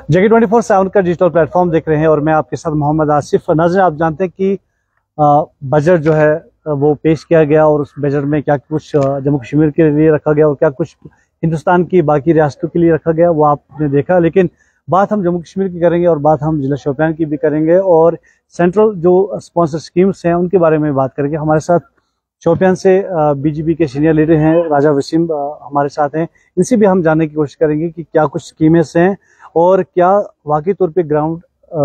जगह 24/7 का digital platform देख रहे हैं और मैं आपके साथ मोहम्मद आसिफ। नाज़रीन, आप जानते हैं कि बजट जो है वो पेश किया गया और उस बजट में क्या कुछ जम्मू कश्मीर के लिए रखा गया और क्या कुछ हिंदुस्तान की बाकी रियासतों के लिए रखा गया वो आपने देखा। लेकिन बात हम जम्मू कश्मीर की करेंगे और बात हम जिला शोपियान की भी करेंगे और सेंट्रल जो स्पॉन्सर स्कीम्स हैं उनके बारे में बात करेंगे। हमारे साथ शोपियान से बीजेपी के सीनियर लीडर हैं राजा वसीम हमारे साथ हैं। इनसे भी हम जानने की कोशिश करेंगे कि क्या कुछ स्कीमें हैं और क्या वाकई तौर पे ग्राउंड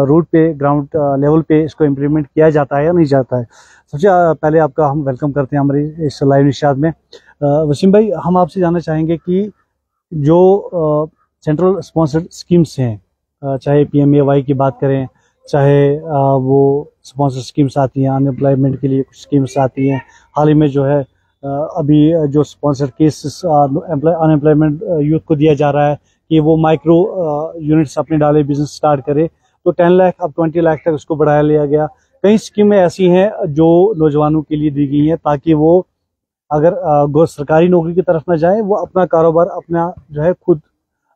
रूट पे ग्राउंड लेवल पे इसको इम्प्लीमेंट किया जाता है या नहीं जाता है। सबसे पहले आपका हम वेलकम करते हैं हमारी इस लाइव निशात में। वसीम भाई, हम आपसे जानना चाहेंगे कि जो सेंट्रल स्पॉन्सर्ड स्कीम्स हैं, चाहे PMAY की बात करें, चाहे वो स्पॉन्सर स्कीम्स आती हैं, अनएम्प्लॉयमेंट के लिए कुछ स्कीम्स आती हैं, हाल ही में जो है अभी जो स्पॉन्सर केसेस अनएम्प्लॉयमेंट यूथ को दिया जा रहा है कि वो माइक्रो यूनिट्स अपने डाले, बिजनेस स्टार्ट करे, तो 10 लाख अब 20 लाख तक उसको बढ़ाया लिया गया। कई स्कीमें ऐसी हैं जो नौजवानों के लिए दी गई हैं ताकि वो अगर सरकारी नौकरी की तरफ न जाए, वो अपना कारोबार अपना जो है खुद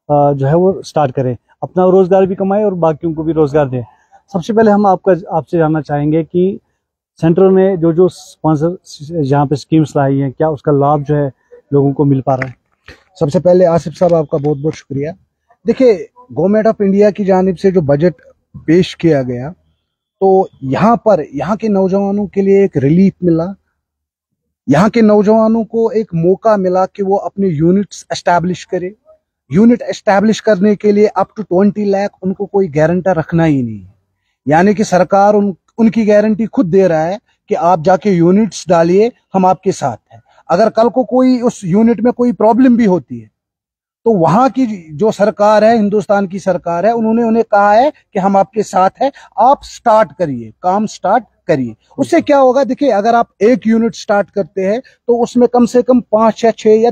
जो है वो स्टार्ट करें, अपना रोजगार भी कमाए और बाकियों को भी रोजगार दें। सबसे पहले हम आपसे जानना चाहेंगे कि सेंट्रल ने जो स्पॉन्सर जहाँ पे स्कीम्स लाई हैं, क्या उसका लाभ जो है लोगों को मिल पा रहा है? सबसे पहले आसिफ साहब आपका बहुत बहुत शुक्रिया। देखिए, गवर्नमेंट ऑफ इंडिया की जानिब से जो बजट पेश किया गया तो यहाँ के नौजवानों के लिए एक रिलीफ मिला, यहाँ के नौजवानों को एक मौका मिला कि वो अपने यूनिट्स एस्टैब्लिश करे। यूनिट एस्टैब्लिश करने के लिए अप टू 20 लाख उनको कोई गारंटर रखना ही नहीं है, यानी कि सरकार उनकी गारंटी खुद दे रहा है कि आप जाके यूनिट्स डालिए, हम आपके साथ हैं। अगर कल को कोई उस यूनिट में कोई प्रॉब्लम भी होती है तो वहां की जो सरकार है, हिंदुस्तान की सरकार है, उन्होंने उन्हें कहा है कि हम आपके साथ हैं, आप स्टार्ट करिए, काम स्टार्ट करिए। उससे क्या होगा, देखिए, अगर आप एक यूनिट स्टार्ट करते हैं तो उसमें कम से कम 5 या 6 या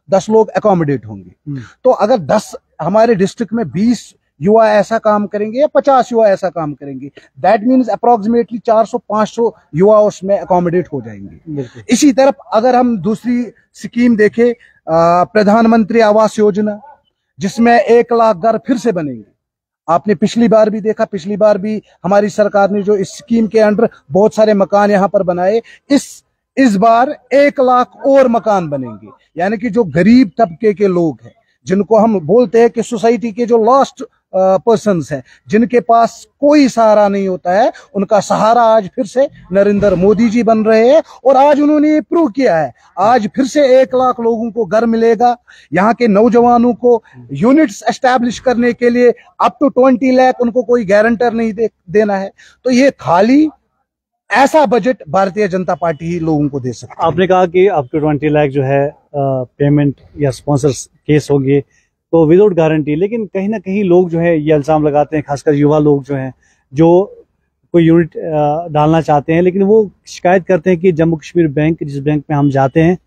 10 लोग अकोमोडेट होंगे। तो अगर 10 हमारे डिस्ट्रिक्ट में 20 युवा ऐसा काम करेंगे या 50 युवा ऐसा काम करेंगे, दैट मीन्स अप्रोक्सीमेटली 400-500 युवा उसमें अकोमोडेट हो जाएंगे। इसी तरफ अगर हम दूसरी स्कीम देखें, प्रधानमंत्री आवास योजना, जिसमें 1 लाख घर फिर से बनेंगे। आपने पिछली बार भी देखा, पिछली बार भी हमारी सरकार ने जो इस स्कीम के अंडर बहुत सारे मकान यहाँ पर बनाए, इस बार 1 लाख और मकान बनेंगे। यानी कि जो गरीब तबके के लोग हैं, जिनको हम बोलते हैं कि सोसाइटी के जो लास्ट पर्सन्स हैं, जिनके पास कोई सहारा नहीं होता है, उनका सहारा आज फिर से नरेंद्र मोदी जी बन रहे हैं। और आज उन्होंने ये प्रूव किया है, आज फिर से 1 लाख लोगों को घर मिलेगा। यहाँ के नौजवानों को यूनिट्स एस्टैब्लिश करने के लिए अप टू 20 लाख उनको कोई गारंटर नहीं देना है। तो ये खाली ऐसा बजट भारतीय जनता पार्टी ही लोगों को दे सकती है। आपने कहा कि अप टू 20 लाख जो है पेमेंट या स्पॉन्सर केस होंगे तो विदाउट गारंटी, लेकिन कहीं ना कहीं लोग जो है ये इल्जाम लगाते हैं, खासकर युवा लोग जो हैं, जो कोई यूनिट डालना चाहते हैं, लेकिन वो शिकायत करते हैं कि जम्मू कश्मीर बैंक, जिस बैंक में हम जाते हैं,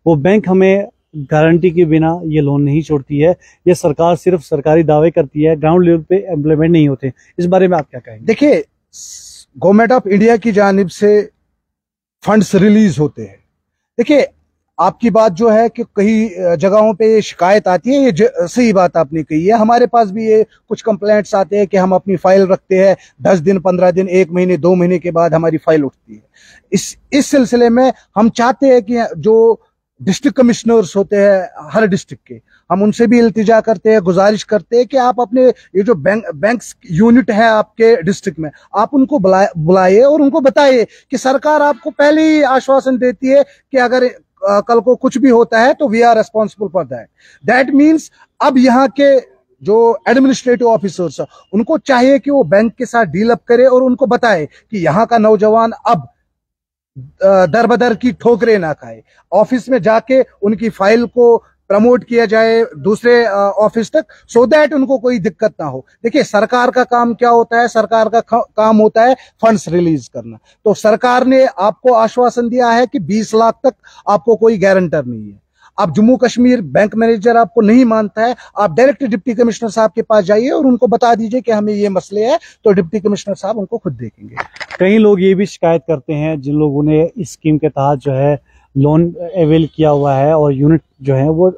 वो बैंक हमें गारंटी के बिना ये लोन नहीं छोड़ती है। ये सरकार सिर्फ सरकारी दावे करती है, ग्राउंड लेवल पे एम्प्लॉयमेंट नहीं होते। इस बारे में आप क्या कहेंगे? देखिए, गवर्नमेंट ऑफ इंडिया की जानिब से फंड्स रिलीज होते हैं। देखिए, आपकी बात जो है कि कई जगहों पे ये शिकायत आती है, ये सही बात आपने कही है। हमारे पास भी ये कुछ कंप्लेंट्स आते हैं कि हम अपनी फाइल रखते हैं, 10 दिन, 15 दिन, 1 महीने, 2 महीने के बाद हमारी फाइल उठती है। इस सिलसिले में हम चाहते हैं कि जो डिस्ट्रिक्ट कमिश्नर्स होते हैं हर डिस्ट्रिक्ट के, हम उनसे भी इल्तिजा करते हैं, गुजारिश करते हैं कि आप अपने ये जो बैंक्स यूनिट है आपके डिस्ट्रिक्ट में, आप उनको बुलाइए और उनको बताइए कि सरकार आपको पहले ही आश्वासन देती है कि अगर कल को कुछ भी होता है तो we are responsible for that means अब यहाँ के जो एडमिनिस्ट्रेटिव ऑफिसर्स है उनको चाहिए कि वो बैंक के साथ डील अप करे और उनको बताए कि यहाँ का नौजवान अब दर बदर की ठोकरें ना खाए। ऑफिस में जाके उनकी फाइल को प्रमोट किया जाए दूसरे ऑफिस तक, सो दैट उनको कोई दिक्कत ना हो। देखिए, सरकार का काम क्या होता है? सरकार का काम होता है फंड्स रिलीज करना। तो सरकार ने आपको आश्वासन दिया है कि 20 लाख तक आपको कोई गारंटर नहीं है। अब जम्मू कश्मीर बैंक मैनेजर आपको नहीं मानता है, आप डायरेक्ट डिप्टी कमिश्नर साहब के पास जाइए और उनको बता दीजिए कि हमें ये मसले हैं, तो डिप्टी कमिश्नर साहब उनको खुद देखेंगे। कई लोग ये भी शिकायत करते हैं, जिन लोगों ने इस स्कीम के तहत जो है लोन अवेल किया हुआ है और यूनिट जो है वो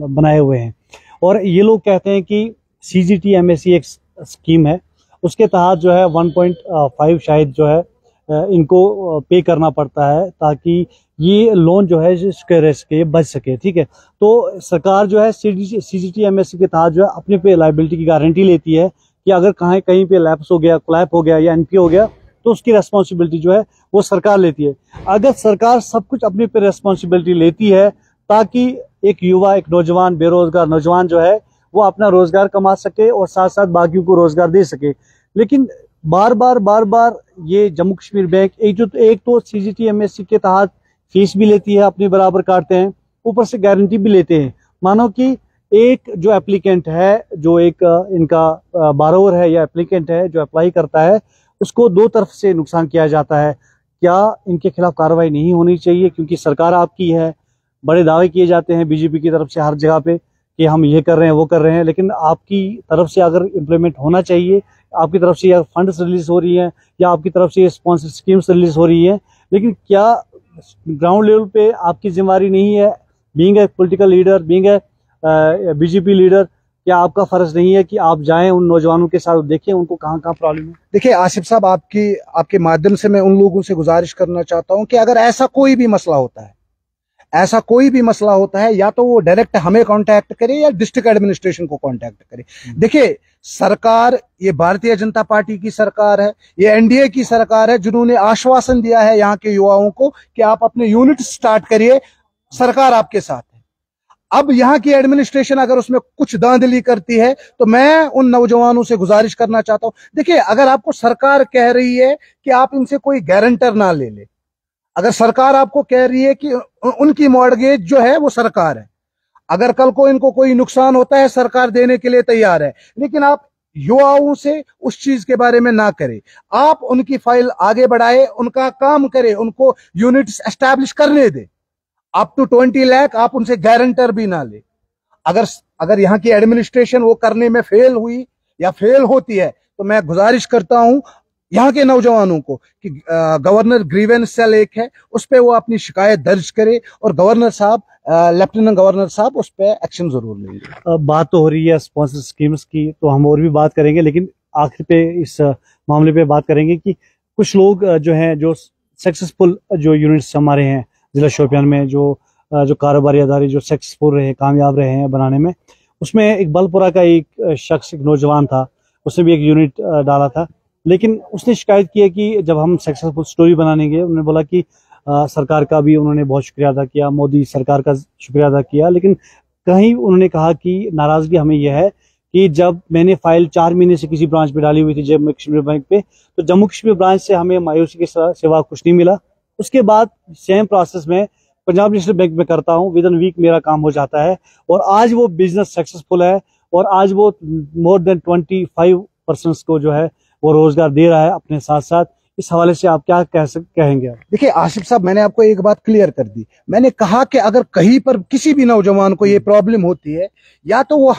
बनाए हुए हैं, और ये लोग कहते हैं कि CGTMSE एक स्कीम है, उसके तहत जो है 1.5 शायद जो है इनको पे करना पड़ता है ताकि ये लोन जो है इसके रह सके, बच सके। ठीक है, तो सरकार जो है CGTMSE के तहत जो है अपने पे लाइबिलिटी की गारंटी लेती है कि अगर कहीं पे लैप्स हो गया, कोलैप हो गया या NPA हो गया तो उसकी रेस्पॉन्सिबिलिटी जो है वो सरकार लेती है। अगर सरकार सब कुछ अपने पे रेस्पॉन्सिबिलिटी लेती है ताकि एक युवा, एक नौजवान, बेरोजगार नौजवान जो है वो अपना रोजगार कमा सके और साथ साथ बाकियों को रोजगार दे सके, लेकिन बार बार ये जम्मू कश्मीर बैंक एक तो CGTMSE के तहत फीस भी लेती है, अपने बराबर काटते हैं, ऊपर से गारंटी भी लेते हैं। मानो कि एक जो एप्लीकेंट है, जो एक इनका बारोवर है या एप्लीकेंट है जो अप्लाई करता है, उसको दो तरफ से नुकसान किया जाता है। क्या इनके खिलाफ कार्रवाई नहीं होनी चाहिए? क्योंकि सरकार आपकी है, बड़े दावे किए जाते हैं बीजेपी की तरफ से हर जगह पे कि हम ये कर रहे हैं, वो कर रहे हैं, लेकिन आपकी तरफ से अगर इम्प्लीमेंट होना चाहिए, आपकी तरफ से या फंड्स रिलीज हो रही हैं या आपकी तरफ से स्पॉन्सर स्कीम्स रिलीज हो रही हैं, लेकिन क्या ग्राउंड लेवल पे आपकी जिम्मेदारी नहीं है? Being a political leader, being a BJP leader, क्या आपका फर्ज नहीं है कि आप जाएं उन नौजवानों के साथ, देखें उनको कहाँ कहाँ प्रॉब्लम है? देखिए आसिफ साहब, आपके माध्यम से मैं उन लोगों से गुजारिश करना चाहता हूं कि अगर ऐसा कोई भी मसला होता है या तो वो डायरेक्ट हमें कांटेक्ट करे या डिस्ट्रिक्ट एडमिनिस्ट्रेशन को कांटेक्ट करे। देखिए सरकार, ये भारतीय जनता पार्टी की सरकार है, ये NDA की सरकार है, जिन्होंने आश्वासन दिया है यहाँ के युवाओं को कि आप अपने यूनिट स्टार्ट करिए, सरकार आपके साथ है। अब यहाँ की एडमिनिस्ट्रेशन अगर उसमें कुछ धांधली करती है तो मैं उन नौजवानों से गुजारिश करना चाहता हूं, देखिए अगर आपको सरकार कह रही है कि आप इनसे कोई गारंटर ना ले ले, अगर सरकार आपको कह रही है कि उनकी मॉर्गेज जो है वो सरकार है, अगर कल को इनको कोई नुकसान होता है सरकार देने के लिए तैयार है, लेकिन आप युवाओं से उस चीज के बारे में ना करें, आप उनकी फाइल आगे बढ़ाए, उनका काम करे, उनको यूनिट्स एस्टैब्लिश करने दे, अप टू 20 लाख आप उनसे गारंटर भी ना ले। अगर यहाँ की एडमिनिस्ट्रेशन वो करने में फेल हुई या फेल होती है तो मैं गुजारिश करता हूं यहाँ के नौजवानों को कि गवर्नर ग्रीवेंस सेल एक है, उस पर वो अपनी शिकायत दर्ज करे और गवर्नर साहब, लेफ्टिनेंट गवर्नर साहब उस पर एक्शन जरूर लेंगे। बात तो हो रही है स्पॉन्सर स्कीम्स की, तो हम और भी बात करेंगे, लेकिन आखिर पे इस मामले पे बात करेंगे कि कुछ लोग जो हैं, जो सक्सेसफुल जो यूनिट्स हमारे हैं जिला शोपियान में, जो कारोबारी अदारे जो सक्सेसफुल रहे, कामयाब रहे हैं बनाने में, उसमें एक बलपुरा का एक शख्स, एक नौजवान था, उसने भी एक यूनिट डाला था, लेकिन उसने शिकायत की है कि जब हम सक्सेसफुल स्टोरी बनाने गए, उन्होंने बोला कि सरकार का भी उन्होंने बहुत शुक्रिया अदा किया, मोदी सरकार का शुक्रिया अदा किया, लेकिन कहीं उन्होंने कहा कि नाराजगी हमें यह है कि जब मैंने फाइल 4 महीने से किसी ब्रांच पे डाली हुई थी जम्मू कश्मीर बैंक पे, तो जम्मू कश्मीर ब्रांच से हमें मायूसी के सिवा कुछ नहीं मिला। उसके बाद सेम प्रोसेस में पंजाब नेशनल बैंक में करता हूँ, विद इन वीक मेरा काम हो जाता है और आज वो बिजनेस सक्सेसफुल है और आज वो मोर देन 25% को जो है वो रोजगार दे रहा है अपने साथ साथ। इस हवाले से आप क्या कहेंगे? देखिए आसिफ साहब, मैंने आपको एक बात क्लियर कर दी, मैंने कहा कि अगर कहीं पर किसी भी नौजवान को ये प्रॉब्लम होती है, या तो वो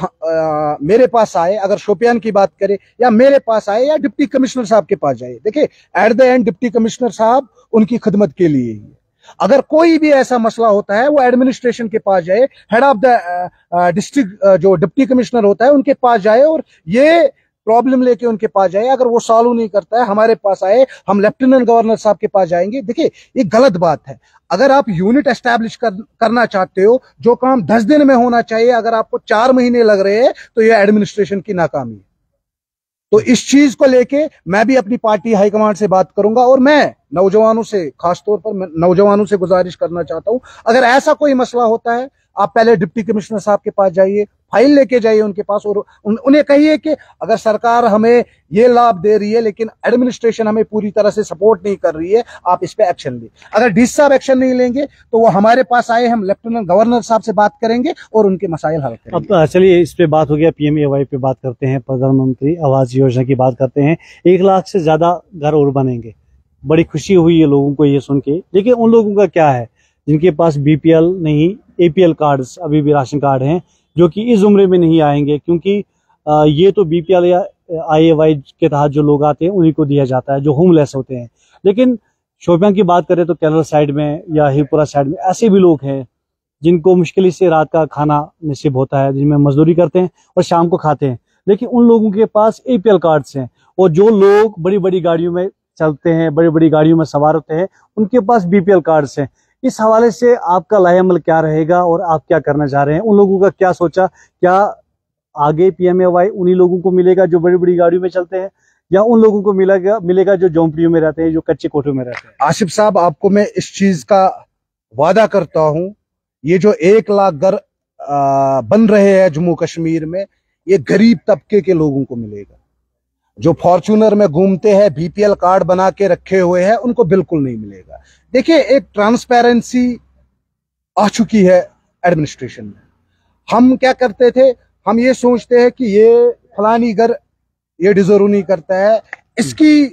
मेरे पास आए, अगर शोपियान की बात करें, या मेरे पास आए या डिप्टी कमिश्नर साहब के पास जाए। देखिए at the end deputy commissioner साहब उनकी खिदमत के लिए ही है। अगर कोई भी ऐसा मसला होता है वो एडमिनिस्ट्रेशन के पास जाए, हेड ऑफ द डिस्ट्रिक्ट जो डिप्टी कमिश्नर होता है उनके पास जाए और ये प्रॉब्लम लेके उनके पास जाए। अगर वो सॉल्व नहीं करता है हमारे पास आए, हम लेफ्टिनेंट गवर्नर साहब के पास जाएंगे। देखिए ये गलत बात है। अगर आप यूनिट एस्टैब्लिश करना चाहते हो, जो काम 10 दिन में होना चाहिए, अगर आपको 4 महीने लग रहे हैं तो ये एडमिनिस्ट्रेशन की नाकामी है। तो इस चीज को लेके मैं भी अपनी पार्टी हाईकमांड से बात करूंगा और मैं नौजवानों से, खासतौर पर मैं नौजवानों से गुजारिश करना चाहता हूं, अगर ऐसा कोई मसला होता है आप पहले डिप्टी कमिश्नर साहब के पास जाइए, फाइल लेके जाइए उनके पास और उन्हें कहिए कि अगर सरकार हमें ये लाभ दे रही है लेकिन एडमिनिस्ट्रेशन हमें पूरी तरह से सपोर्ट नहीं कर रही है, आप इस पे एक्शन लें। अगर डीसी साहब एक्शन नहीं लेंगे तो वो हमारे पास आए, हम लेफ्टिनेंट गवर्नर साहब से बात करेंगे और उनके मसाइल हल करेंगे। अब चलिए इस पे बात हो गया, PMAY पे बात करते हैं, प्रधानमंत्री आवास योजना की बात करते हैं। 1 लाख से ज्यादा घर और बनेंगे, बड़ी खुशी हुई है लोगों को ये सुन के, लेकिन उन लोगों का क्या है जिनके पास BPL नहीं, APL कार्ड्स, अभी भी राशन कार्ड हैं, जो कि इस उम्र में नहीं आएंगे, क्योंकि ये तो BPL या IAY के तहत जो लोग आते हैं उन्हीं को दिया जाता है, जो होमलेस होते हैं। लेकिन शोपियां की बात करें तो कैलर साइड में या हिपुरा साइड में ऐसे भी लोग हैं जिनको मुश्किल से रात का खाना नसीब होता है, जिनमें मजदूरी करते हैं और शाम को खाते हैं, लेकिन उन लोगों के पास APL कार्ड्स हैं, और जो लोग बड़ी बड़ी गाड़ियों में चलते हैं, बड़ी बड़ी गाड़ियों में सवार होते हैं, उनके पास BPL कार्ड्स हैं। इस हवाले से आपका लाएअमल क्या रहेगा और आप क्या करना चाह रहे हैं? उन लोगों का क्या सोचा? क्या आगे PMAY उन्हीं लोगों को मिलेगा जो बड़ी बड़ी गाड़ियों में चलते हैं, या उन लोगों को मिलेगा जो झोंपड़ियों में रहते हैं, जो कच्चे कोठों में रहते हैं? आसिफ साहब, आपको मैं इस चीज का वादा करता हूं, ये जो 1 लाख घर बन रहे हैं जम्मू कश्मीर में, ये गरीब तबके के लोगों को मिलेगा। जो फॉर्च्यूनर में घूमते हैं, BPL कार्ड बना के रखे हुए हैं, उनको बिल्कुल नहीं मिलेगा। देखिए, एक ट्रांसपेरेंसी आ चुकी है एडमिनिस्ट्रेशन में। हम क्या करते थे, हम ये सोचते हैं कि ये फलानी घर ये डिजर्व नहीं करता है, इसकी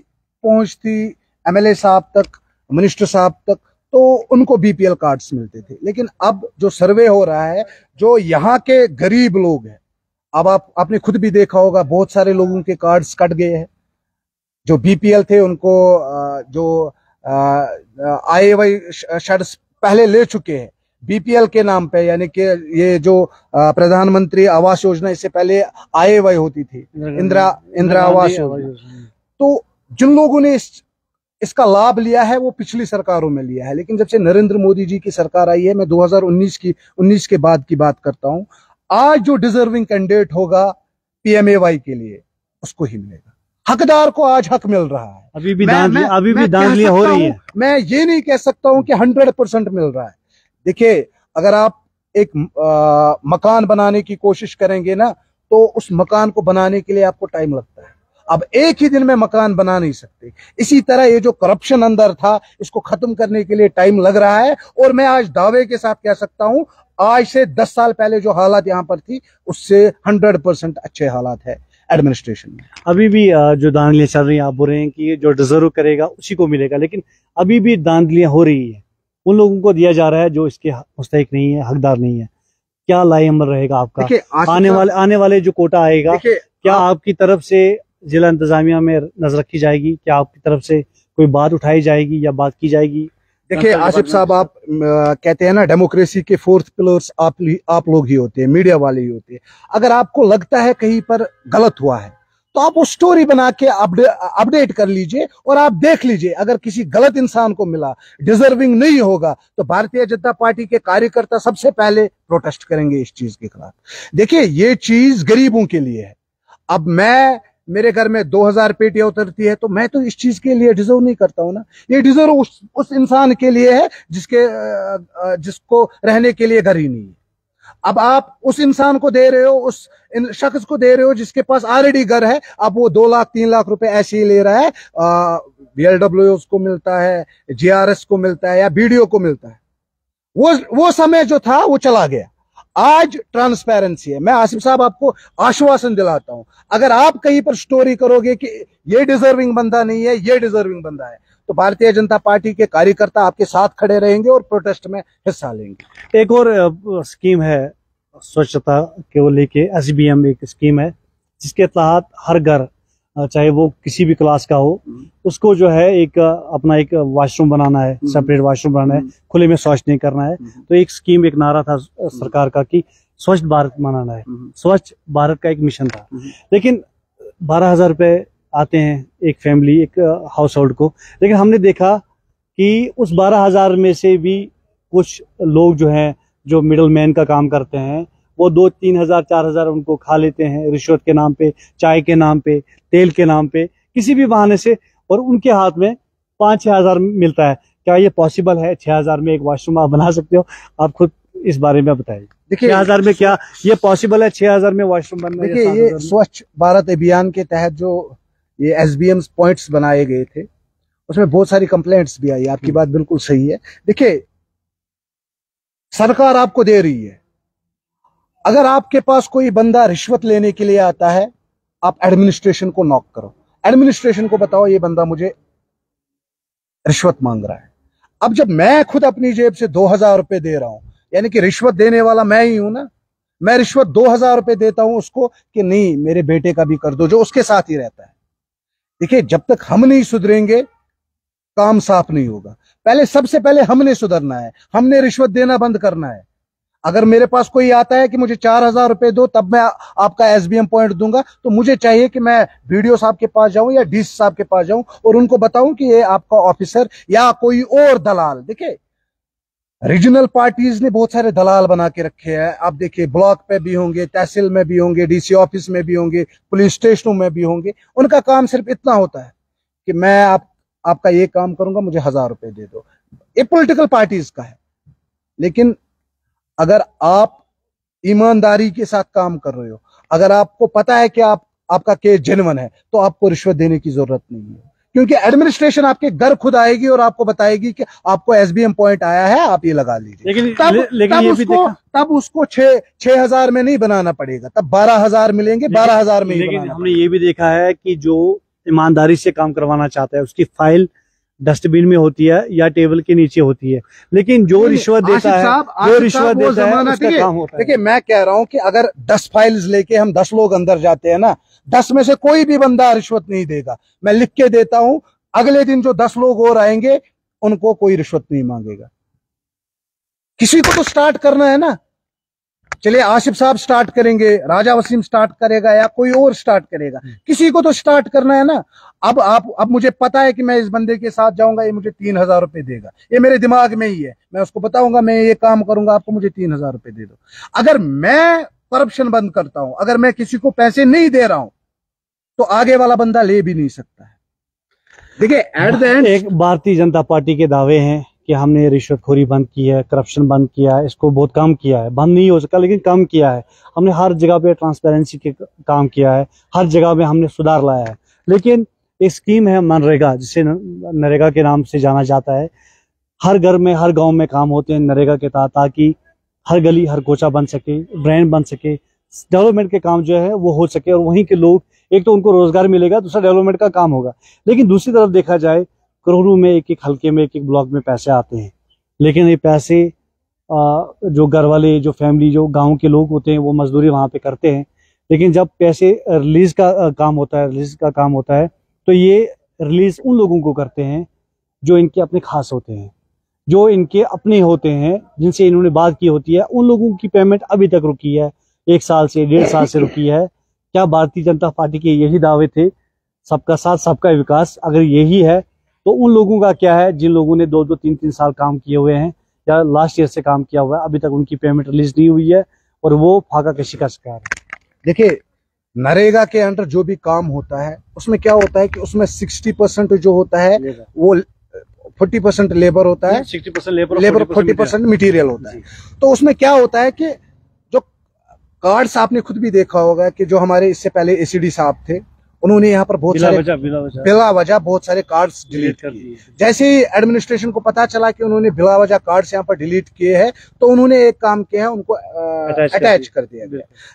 पहुंच थी MLA साहब तक, मिनिस्टर साहब तक, तो उनको BPL कार्ड्स मिलते थे। लेकिन अब जो सर्वे हो रहा है, जो यहाँ के गरीब लोग हैं, अब आपने खुद भी देखा होगा, बहुत सारे लोगों के कार्ड्स कट गए हैं। जो BPL थे उनको जो IAY शेड्स पहले ले चुके हैं BPL के नाम पे, यानी कि ये जो प्रधानमंत्री आवास योजना, इससे पहले IAY होती थी, इंदिरा आवास योजना। तो जिन लोगों ने इसका लाभ लिया है वो पिछली सरकारों में लिया है, लेकिन जब से नरेंद्र मोदी जी की सरकार आई है, मैं 2019 के बाद की बात करता हूं, आज जो डिजर्विंग कैंडिडेट होगा PMAY के लिए, उसको ही मिलेगा। हकदार को आज हक मिल रहा है। अभी भी धांधलियां हो रही है। मैं ये नहीं कह सकता हूं कि 100% मिल रहा है। देखिए, अगर आप एक मकान बनाने की कोशिश करेंगे ना, तो उस मकान को बनाने के लिए आपको टाइम लगता है। अब एक ही दिन में मकान बना नहीं सकते। इसी तरह ये जो करप्शन अंदर था, इसको खत्म करने के लिए टाइम लग रहा है। और मैं आज दावे के साथ कह सकता हूं, आज से 10 साल पहले जो हालात यहां पर थी, उससे 100% अच्छे हालात है एडमिनिस्ट्रेशन में। अभी भी जो धांधलियां चल रही हैं, आप बोल रहे हैं कि जो डिजर्व करेगा उसी को मिलेगा, लेकिन अभी भी धांधलियां हो रही है। उन लोगों को दिया जा रहा है जो इसके मुस्तहिक नहीं है, हकदार नहीं है। क्या लाएअमल रहेगा आपका? आने वाले जो कोटा आएगा, क्या आपकी तरफ से जिला इंतजामिया में नजर रखी जाएगी? क्या आपकी तरफ से कोई बात उठाई जाएगी या बात की जाएगी? देखिए आसिफ साहब, आप कहते हैं ना, डेमोक्रेसी के 4th पिलर्स आप लोग ही होते हैं, मीडिया वाले ही होते हैं। अगर आपको लगता है कहीं पर गलत हुआ है, तो आप वो स्टोरी बना के अपडेट कर लीजिए और आप देख लीजिए। अगर किसी गलत इंसान को मिला, डिजर्विंग नहीं होगा, तो भारतीय जनता पार्टी के कार्यकर्ता सबसे पहले प्रोटेस्ट करेंगे इस चीज के खिलाफ। देखिए, ये चीज गरीबों के लिए है। अब मेरे घर में 2000 पेटियां उतरती है, तो मैं तो इस चीज के लिए डिजर्व नहीं करता हूं ना। ये डिजर्व उस इंसान के लिए है जिसको रहने के लिए घर ही नहीं है। अब आप उस इंसान को दे रहे हो, उस शख्स को दे रहे हो जिसके पास ऑलरेडी घर है। अब वो 2 लाख 3 लाख रुपए ऐसे ही ले रहा है। BLW को मिलता है, GRS को मिलता है, या BDO को मिलता है। वो समय जो था वो चला गया। आज ट्रांसपेरेंसी है। मैं आसिफ साहब आपको आश्वासन दिलाता हूं, अगर आप कहीं पर स्टोरी करोगे कि ये डिजर्विंग बंदा नहीं है, ये डिजर्विंग बंदा है, तो भारतीय जनता पार्टी के कार्यकर्ता आपके साथ खड़े रहेंगे और प्रोटेस्ट में हिस्सा लेंगे। एक और स्कीम है स्वच्छता को लेके, SBM एक स्कीम है, जिसके तहत हर घर, चाहे वो किसी भी क्लास का हो, उसको जो है अपना एक वॉशरूम बनाना है, सेपरेट वॉशरूम बनाना है, खुले में शौच नहीं करना है। तो एक स्कीम, एक नारा था सरकार का कि स्वच्छ भारत मनाना है। स्वच्छ भारत का एक मिशन था। लेकिन 12,000 रुपए आते हैं एक फैमिली, एक हाउस होल्ड को। लेकिन हमने देखा कि उस 12,000 में से भी कुछ लोग जो हैं, जो मिडल मैन का काम करते हैं, वो 2-3 हजार 4 हजार उनको खा लेते हैं, रिश्वत के नाम पे, चाय के नाम पे, तेल के नाम पे, किसी भी बहाने से, और उनके हाथ में 5-6 हजार मिलता है। क्या ये पॉसिबल है? 6 हजार में एक वॉशरूम आप बना सकते हो? आप खुद इस बारे में बताइए। देखिए, 6 हजार में क्या ये पॉसिबल है? 6 हजार में वॉशरूम बनना? देखिए, ये स्वच्छ भारत अभियान के तहत जो ये SBM पॉइंट्स बनाए गए थे, उसमें बहुत सारी कंप्लेंट्स भी आई। आपकी बात बिल्कुल सही है। देखिए, सरकार आपको दे रही है। अगर आपके पास कोई बंदा रिश्वत लेने के लिए आता है, आप एडमिनिस्ट्रेशन को नॉक करो, एडमिनिस्ट्रेशन को बताओ ये बंदा मुझे रिश्वत मांग रहा है। अब जब मैं खुद अपनी जेब से 2,000 रुपए दे रहा हूं, यानी कि रिश्वत देने वाला मैं ही हूं ना। मैं रिश्वत 2,000 रुपए देता हूं उसको कि नहीं, मेरे बेटे का भी कर दो, जो उसके साथ ही रहता है। देखिए, जब तक हम नहीं सुधरेंगे, काम साफ नहीं होगा। सबसे पहले हमने सुधरना है, हमने रिश्वत देना बंद करना है। अगर मेरे पास कोई आता है कि मुझे 4,000 रुपए दो तब मैं आपका एसबीएम पॉइंट दूंगा, तो मुझे चाहिए कि मैं वीडियो साहब के पास जाऊं या डीसी साहब के पास जाऊं और उनको बताऊं कि ये आपका ऑफिसर या कोई और दलाल। देखिए, रीजनल पार्टीज ने बहुत सारे दलाल बना के रखे हैं। आप देखिए, ब्लॉक पे भी होंगे, तहसील में भी होंगे, डीसी ऑफिस में भी होंगे, पुलिस स्टेशनों में भी होंगे। उनका काम सिर्फ इतना होता है कि मैं आपका ये काम करूंगा, मुझे 1,000 रुपए दे दो। ये पॉलिटिकल पार्टीज का है। लेकिन अगर आप ईमानदारी के साथ काम कर रहे हो, अगर आपको पता है कि आपका केस जेन्युइन है, तो आपको रिश्वत देने की जरूरत नहीं है, क्योंकि एडमिनिस्ट्रेशन आपके घर खुद आएगी और आपको बताएगी कि आपको एसबीएम पॉइंट आया है, आप ये लगा लीजिए। तब उसको 6,000 में नहीं बनाना पड़ेगा, तब 12,000 मिलेंगे, 12,000 में। लेकिन हमने ये भी देखा है कि जो ईमानदारी से काम करवाना चाहता है उसकी फाइल डस्टबिन में होती है या टेबल के नीचे होती है, लेकिन जो रिश्वत देता है उसका काम होता है। देखिए, मैं कह रहा हूं कि अगर 10 फाइल्स लेके हम 10 लोग अंदर जाते हैं ना, 10 में से कोई भी बंदा रिश्वत नहीं देगा। मैं लिख के देता हूं, अगले दिन जो 10 लोग और आएंगे उनको कोई रिश्वत नहीं मांगेगा। किसी को तो स्टार्ट करना है ना। चलिए, आसिफ साहब स्टार्ट करेंगे, राजा वसीम स्टार्ट करेगा या कोई और स्टार्ट करेगा, किसी को तो स्टार्ट करना है ना। अब मुझे पता है कि मैं इस बंदे के साथ जाऊंगा, ये मुझे 3,000 रुपए देगा, ये मेरे दिमाग में ही है। मैं उसको बताऊंगा मैं ये काम करूंगा, आपको मुझे 3,000 रुपए दे दो। अगर मैं करप्शन बंद करता हूं, अगर मैं किसी को पैसे नहीं दे रहा हूं, तो आगे वाला बंदा ले भी नहीं सकता है। देखिए, एट द एंड एक भारतीय जनता पार्टी के दावे हैं कि हमने रिश्वतखोरी बंद की है, करप्शन बंद किया है, इसको बहुत कम किया है। बंद नहीं हो सका लेकिन कम किया है। हमने हर जगह पे ट्रांसपेरेंसी के काम किया है, हर जगह में हमने सुधार लाया है। लेकिन एक स्कीम है मनरेगा, जिसे नरेगा के नाम से जाना जाता है। हर घर में, हर गांव में काम होते हैं नरेगा के तहत, ताकि हर गली, हर कोचा बन सके, ड्रेन बन सके, डेवलपमेंट के काम जो है वो हो सके और वहीं के लोग, एक तो उनको रोजगार मिलेगा, दूसरा डेवलपमेंट का काम होगा। लेकिन दूसरी तरफ देखा जाए, करोड़ों में, एक एक हल्के में, एक एक ब्लॉक में पैसे आते हैं, लेकिन ये पैसे जो घर वाले, जो फैमिली, जो गांव के लोग होते हैं वो मजदूरी वहां पे करते हैं। लेकिन जब पैसे रिलीज का काम होता है, तो ये रिलीज उन लोगों को करते हैं जो इनके अपने खास होते हैं, जो इनके अपने होते हैं, जिनसे इन्होंने बात की होती है। उन लोगों की पेमेंट अभी तक रुकी है, 1 साल से, 1.5 साल से रुकी है। क्या भारतीय जनता पार्टी के यही दावे थे, सबका साथ सबका विकास? अगर यही है तो उन लोगों का क्या है जिन लोगों ने 2-2, 3-3 साल काम किए हुए हैं या लास्ट ईयर से काम किया हुआ है, अभी तक उनकी पेमेंट रिलीज नहीं हुई है और वो फाका कशी का शिकार है। देखिए, नरेगा के अंडर जो भी काम होता है उसमें क्या होता है कि उसमें 60% जो होता है वो 40% लेबर होता है, 60% लेबर, 40% मटेरियल होता है। तो उसमें क्या होता है कि जो कार्ड्स, आपने खुद भी देखा होगा कि जो हमारे इससे पहले एसीडी साहब थे, उन्होंने यहाँ पर बहुत सारे बिला वजह बहुत सारे कार्ड्स डिलीट कर दिए। जैसे ही एडमिनिस्ट्रेशन को पता चला कि उन्होंने बिला वजह कार्ड्स यहाँ पर डिलीट किए हैं, तो उन्होंने एक काम किया है, उनको अटैच कर दिया।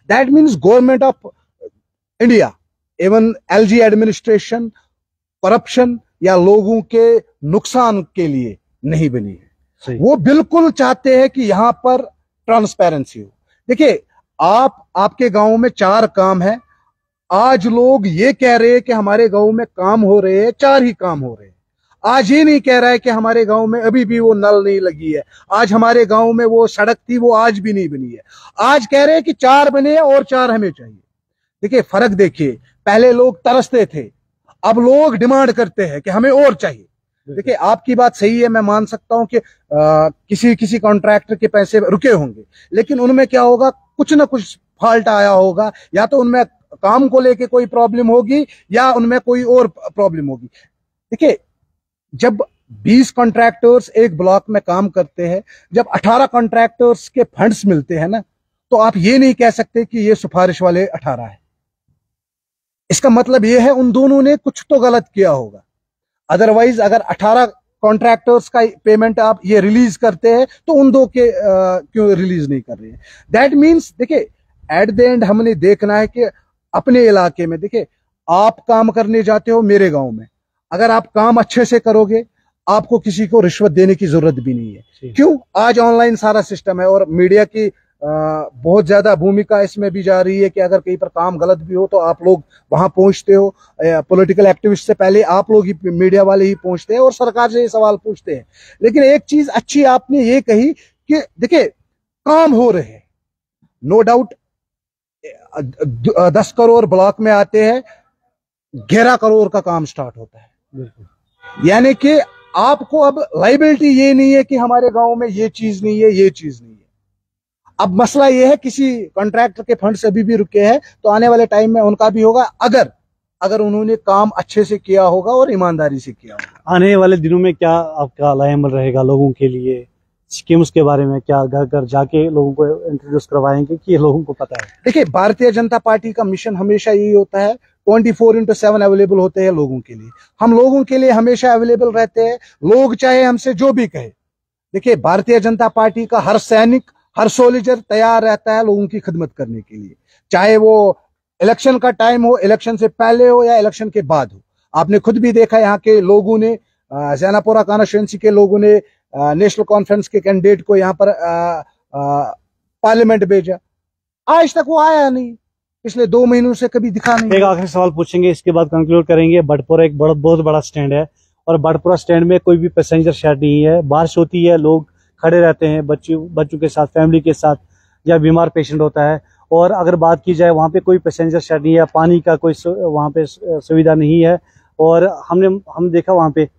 That means government of India, एवं एलजी एडमिनिस्ट्रेशन करप्शन या लोगों के नुकसान के लिए नहीं बनी है। वो बिल्कुल चाहते हैं कि यहाँ पर ट्रांसपेरेंसी हो। देखिए, आपके गांव में 4 काम है, आज लोग ये कह रहे हैं कि हमारे गांव में काम हो रहे हैं, 4 ही काम हो रहे हैं। आज ये नहीं कह रहा है कि हमारे गांव में अभी भी वो नल नहीं लगी है, आज हमारे गांव में वो सड़क थी वो आज भी नहीं बनी है। आज कह रहे हैं कि 4 बने और 4 हमें चाहिए। देखिए, फर्क देखिए, पहले लोग तरसते थे, अब लोग डिमांड करते हैं कि हमें और चाहिए। देखिए, आपकी बात सही है, मैं मान सकता हूं कि किसी कॉन्ट्रैक्टर के पैसे रुके होंगे, लेकिन उनमें क्या होगा, कुछ ना कुछ फॉल्ट आया होगा, या तो उनमें काम को लेके कोई प्रॉब्लम होगी या उनमें कोई और प्रॉब्लम होगी। देखिए, जब 20 कॉन्ट्रैक्टर्स एक ब्लॉक में काम करते हैं, जब 18 कॉन्ट्रैक्टर्स के फंड्स मिलते हैं ना, तो आप ये नहीं कह सकते कि ये सिफारिश वाले 18 है। इसका मतलब ये है उन दोनों ने कुछ तो गलत किया होगा। अदरवाइज अगर 18 कॉन्ट्रैक्टर्स का पेमेंट आप ये रिलीज करते हैं, तो उन 2 के क्यों रिलीज नहीं कर रहे हैं? दैट मीन्स, देखिए, एट द एंड हमने देखना है कि अपने इलाके में, देखिए, आप काम करने जाते हो मेरे गांव में, अगर आप काम अच्छे से करोगे, आपको किसी को रिश्वत देने की जरूरत भी नहीं है। क्यों? आज ऑनलाइन सारा सिस्टम है और मीडिया की बहुत ज्यादा भूमिका इसमें भी जा रही है कि अगर कहीं पर काम गलत भी हो तो आप लोग वहां पहुंचते हो। पॉलिटिकल एक्टिविस्ट से पहले आप लोग ही, मीडिया वाले ही पहुंचते हैं और सरकार से ये सवाल पूछते हैं। लेकिन एक चीज अच्छी आपने ये कही कि देखिए, काम हो रहे हैं। नो डाउट 10 करोड़ ब्लॉक में आते हैं, 11 करोड़ का काम स्टार्ट होता है। यानी कि आपको अब लाइबिलिटी ये नहीं है कि हमारे गांव में ये चीज नहीं है, ये चीज नहीं है। अब मसला ये है किसी कॉन्ट्रैक्टर के फंड अभी भी रुके हैं, तो आने वाले टाइम में उनका भी होगा, अगर उन्होंने काम अच्छे से किया होगा और ईमानदारी से किया होगा। आने वाले दिनों में क्या आपका लाएमल रहेगा लोगों के लिए? स्कीम्स के बारे में क्या घर घर जाके लोगों को इंट्रोड्यूस करवाएंगे कि ये लोगों को पता है? देखिए, भारतीय जनता पार्टी का मिशन हमेशा यही होता है, 24/7 अवेलेबल होते हैं लोगों के लिए। हम लोगों के लिए हमेशा अवेलेबल रहते हैं, लोग चाहे हमसे जो भी कहे। देखिए, भारतीय जनता पार्टी का हर सैनिक, हर सोल्जर तैयार रहता है लोगों की खिदमत करने के लिए, चाहे वो इलेक्शन का टाइम हो, इलेक्शन से पहले हो या इलेक्शन के बाद हो। आपने खुद भी देखा यहाँ के लोगों ने, जैनापुरा कॉन्स्टिट्यूएंसी के लोगों ने नेशनल कॉन्फ्रेंस के कैंडिडेट को यहाँ पर पार्लियामेंट भेजा, आज तक वो आया नहीं, पिछले 2 महीनों से कभी दिखा नहीं। एक आखिरी सवाल पूछेंगे, इसके बाद कंक्लूड करेंगे। बटपुरा एक बहुत बड़ा स्टैंड है और बटपुरा स्टैंड में कोई भी पैसेंजर शेड नहीं है। बारिश होती है, लोग खड़े रहते हैं बच्चों के साथ, फैमिली के साथ, या बीमार पेशेंट होता है। और अगर बात की जाए, वहाँ पे कोई पैसेंजर शेड नहीं है, पानी का कोई वहाँ पे सुविधा नहीं है। और हम देखा वहाँ पे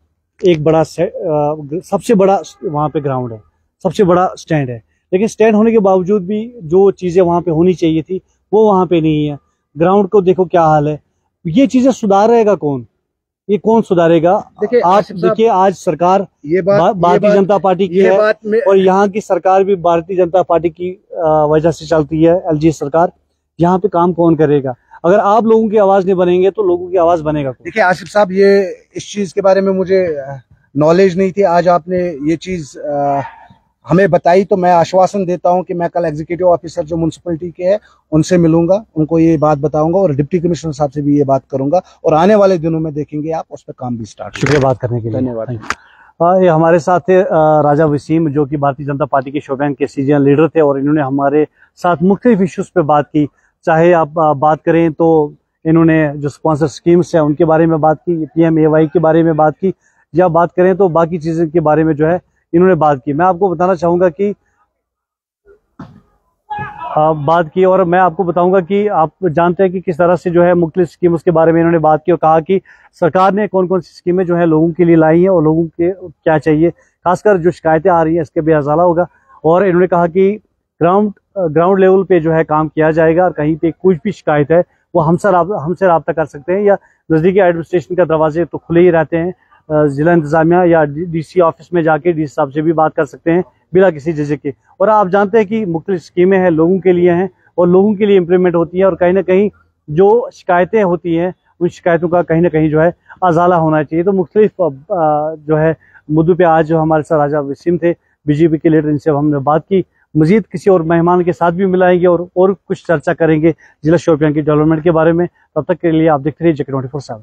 एक बड़ा सबसे बड़ा वहाँ पे ग्राउंड है, सबसे बड़ा स्टैंड है, लेकिन स्टैंड होने के बावजूद भी जो चीजें वहाँ पे होनी चाहिए थी वो वहाँ पे नहीं है। ग्राउंड को देखो क्या हाल है। ये चीजें सुधारेगा कौन? ये कौन सुधारेगा? देखिए, आप देखिए, आज सरकार भारतीय जनता पार्टी की है और यहाँ की सरकार भी भारतीय जनता पार्टी की वजह से चलती है, एलजी सरकार। यहाँ पे काम कौन करेगा? अगर आप लोगों की आवाज नहीं बनेंगे तो लोगों की आवाज बनेगा कौन? देखिए आसिफ साहब, ये इस चीज के बारे में मुझे नॉलेज नहीं थी, आज आपने ये चीज हमें बताई, तो मैं आश्वासन देता हूं कि मैं कल एग्जीक्यूटिव ऑफिसर जो म्युनिसिपैलिटी के हैं उनसे मिलूंगा, उनको ये बात बताऊंगा और डिप्टी कमिश्नर साहब से भी ये बात करूंगा, और आने वाले दिनों में देखेंगे आप उस पर काम भी स्टार्ट। शुक्रिया बात करने के लिए, धन्यवाद। ये हमारे साथ थे राजा वसीम, जो कि भारतीय जनता पार्टी के शोपियान के सीनियर लीडर थे, और इन्होंने हमारे साथ मुख्तलिफ इश्यूज पे बात की। चाहे आप बात करें तो इन्होंने जो स्पॉन्सर स्कीम्स है उनके बारे में बात की, PMAY के बारे में बात की, या बात करें तो बाकी चीज़ों के बारे में जो है इन्होंने बात की। मैं आपको बताना चाहूँगा कि बात की, और मैं आपको बताऊंगा कि आप जानते हैं कि किस तरह से जो है मुख्तलिफ स्कीम उसके बारे में इन्होंने बात की और कहा कि सरकार ने कौन कौन सी स्कीमें जो है लोगों के लिए लाई हैं और लोगों के क्या चाहिए, खासकर जो शिकायतें आ रही हैं इसके भी अजाला होगा। और इन्होंने कहा कि ग्राउंड लेवल पे जो है काम किया जाएगा, और कहीं पे कुछ भी शिकायत है वो हमसे रब्ता कर सकते हैं, या नज़दीकी एडमिनिस्ट्रेशन का दरवाजे तो खुले ही रहते हैं। जिला इंतजामिया या DC ऑफिस में जाके DC साहब से भी बात कर सकते हैं बिना किसी झिझक के। और आप जानते हैं कि मुख्तलिफ स्कीमें हैं, लोगों के लिए हैं और लोगों के लिए इम्प्लीमेंट होती हैं, और कहीं ना कहीं जो शिकायतें होती हैं उन शिकायतों का कहीं ना कहीं जो है अजाला होना चाहिए। तो मुख्तलिफ जो है मुद्दों पे आज जो हमारे साथ राजा वसीम थे, BJP के लीडर, इनसे हमने बात की। मजीद किसी और मेहमान के साथ भी मिलाएंगे और कुछ चर्चा करेंगे जिला शोपियां की डेवलपमेंट के बारे में। तब तक के लिए आप देखते रहिए JK24/7।